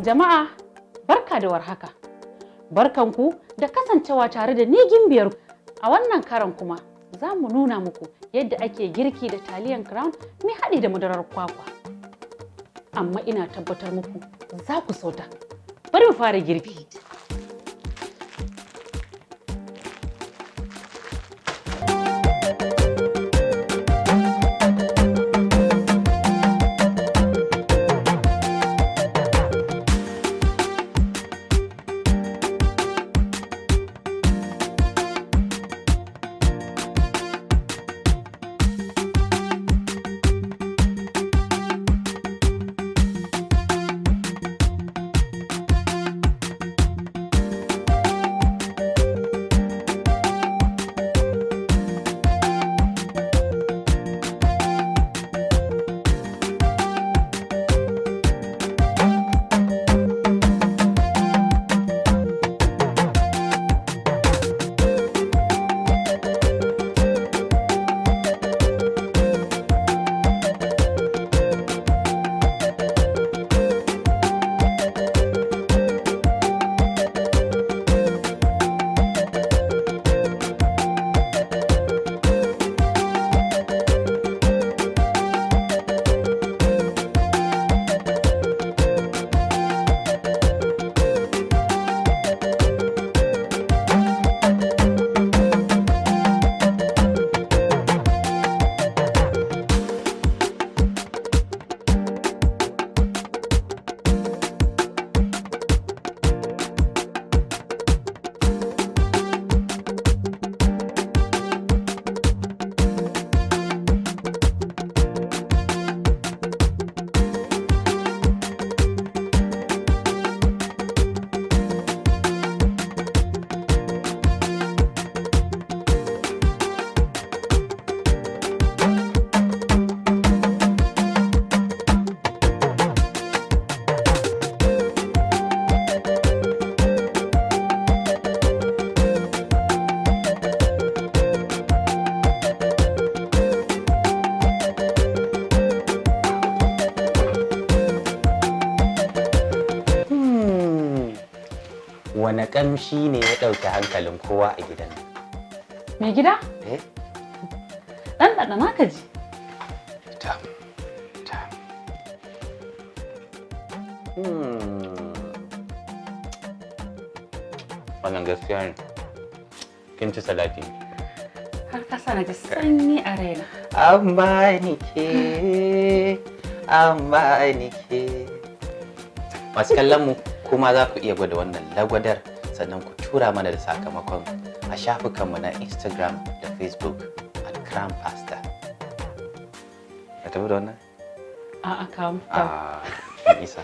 Jama'a, barka da warhaka. Barkanku da kasancewa tare da ni gimbiyar. A wannan karan kuma za mu nuna muku yadda ake girki da taliyan crown mai haɗi da madarar kwakwa. Amma ina tabbatar muku za ku sauta. Bari mu fara girki. Wane ƙamshi ne ya ɗauki hankalin kowa a gidan nan? Mai gida? Ɗan naka ji. Ta. Wannan gaskiya ne. Kin ci salati. Har kasa na ji sanyi a raina. Amma ni ke. Masu kallon mu kuma za ku iya gwada wannan lagwadar sannan ku tura mana da sakamakon a shafukanmu na Instagram da Facebook @crampasta. Ka tafi da wannan? A'a, kawo. Isa.